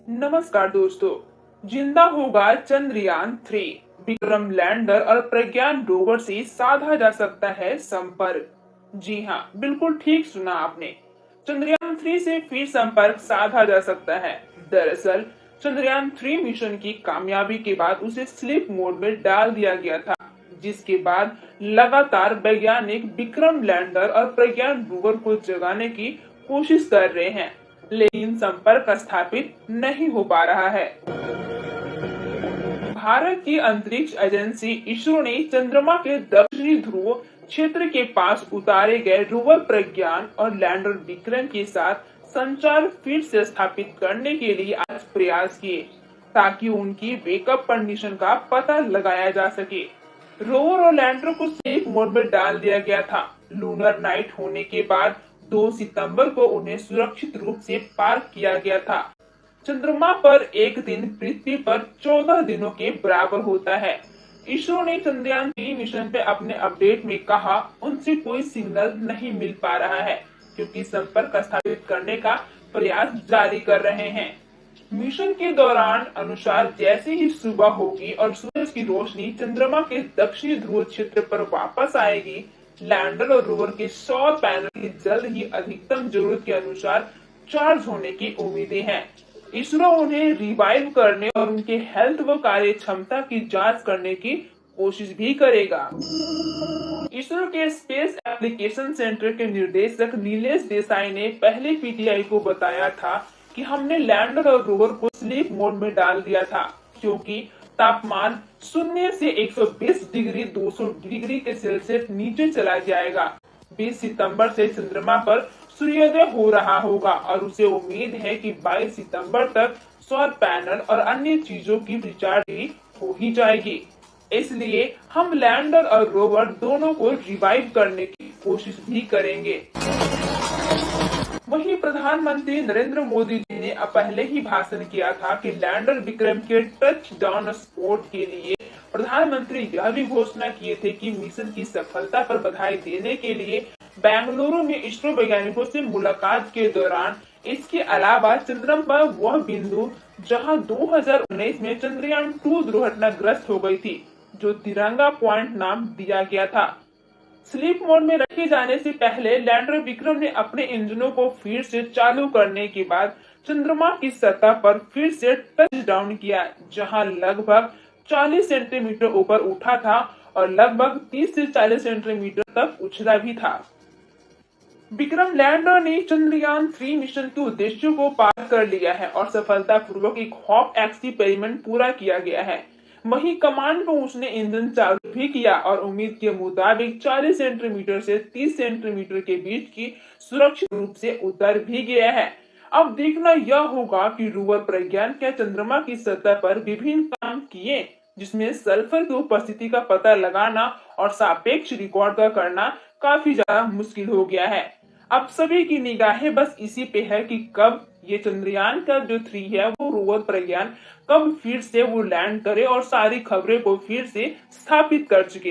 नमस्कार दोस्तों। जिंदा होगा चंद्रयान 3। विक्रम लैंडर और प्रज्ञान रोवर से साधा जा सकता है संपर्क। जी हाँ, बिल्कुल ठीक सुना आपने। चंद्रयान 3 से फिर संपर्क साधा जा सकता है। दरअसल चंद्रयान 3 मिशन की कामयाबी के बाद उसे स्लीप मोड में डाल दिया गया था, जिसके बाद लगातार वैज्ञानिक विक्रम लैंडर और प्रज्ञान रोवर को जगाने की कोशिश कर रहे हैं, लेकिन संपर्क स्थापित नहीं हो पा रहा है। भारत की अंतरिक्ष एजेंसी इसरो ने चंद्रमा के दक्षिणी ध्रुव क्षेत्र के पास उतारे गए रोवर प्रज्ञान और लैंडर विक्रम के साथ संचार फिर से स्थापित करने के लिए आज प्रयास किए, ताकि उनकी वेकअप कंडीशन का पता लगाया जा सके। रोवर और लैंडर को स्लीप मोड में डाल दिया गया था। लूनर नाइट होने के बाद 2 सितंबर को उन्हें सुरक्षित रूप से पार्क किया गया था। चंद्रमा पर एक दिन पृथ्वी पर 14 दिनों के बराबर होता है। इसरो ने चंद्रयान 3 मिशन पे अपने अपडेट में कहा, उनसे कोई सिग्नल नहीं मिल पा रहा है, क्योंकि संपर्क स्थापित करने का प्रयास जारी कर रहे हैं। मिशन के दौरान अनुसार जैसे ही सुबह होगी और सूरज की रोशनी चंद्रमा के दक्षिणी ध्रुव क्षेत्र पर वापस आएगी, लैंडर और रोवर के सौर पैनल की जल्द ही अधिकतम जरूरत के अनुसार चार्ज होने की उम्मीदें हैं। इसरो उन्हें रिवाइव करने और उनके हेल्थ व कार्य क्षमता की जांच करने की कोशिश भी करेगा। इसरो के स्पेस एप्लीकेशन सेंटर के निदेशक नीलेश देसाई ने पहले पीटीआई को बताया था कि हमने लैंडर और रोवर को स्लीप मोड में डाल दिया था, क्योंकि तापमान 0 से 120 डिग्री 200 डिग्री के सेल्सियस नीचे चला जाएगा। 20 सितंबर से चंद्रमा पर सूर्योदय हो रहा होगा और उसे उम्मीद है कि 22 सितंबर तक सौर पैनल और अन्य चीजों की रिचार्ज भी हो ही जाएगी। इसलिए हम लैंडर और रोवर दोनों को रिवाइव करने की कोशिश भी करेंगे। वहीं प्रधानमंत्री नरेंद्र मोदी जी ने पहले ही भाषण किया था कि लैंडर विक्रम के टच डाउन स्पॉट के लिए प्रधानमंत्री यह भी घोषणा किए थे कि मिशन की सफलता पर बधाई देने के लिए बेंगलुरु में इसरो वैज्ञानिकों से मुलाकात के दौरान इसके अलावा चंद्रमा पर वह बिंदु जहां 2019 में चंद्रयान 2 दुर्घटनाग्रस्त हो गई थी, जो तिरंगा पॉइंट नाम दिया गया था। स्लीप मोड में रखे जाने से पहले लैंडर विक्रम ने अपने इंजनों को फिर से चालू करने के बाद चंद्रमा की सतह पर फिर से टच डाउन किया, जहां लगभग 40 सेंटीमीटर ऊपर उठा था और लगभग 30 से 40 सेंटीमीटर तक उछला भी था। विक्रम लैंडर ने चंद्रयान 3 मिशन के उद्देश्यों को पार कर लिया है और सफलतापूर्वक एक हॉप एक्सपेरिमेंट पूरा किया गया है। वहीं कमांड में उसने इंजन चालू भी किया और उम्मीद के मुताबिक 40 सेंटीमीटर से 30 सेंटीमीटर के बीच की सुरक्षित रूप से उतर भी गया है। अब देखना यह होगा कि रोवर प्रज्ञान क्या चंद्रमा की सतह पर विभिन्न काम किए, जिसमें सल्फर की उपस्थिति का पता लगाना और सापेक्ष रिकॉर्ड का करना काफी ज्यादा मुश्किल हो गया है। अब सभी की निगाहें बस इसी पे है कि कब ये चंद्रयान का जो 3 है वो रोवर प्रज्ञान कब फिर से वो लैंड करे और सारी खबरें को फिर से स्थापित कर सके।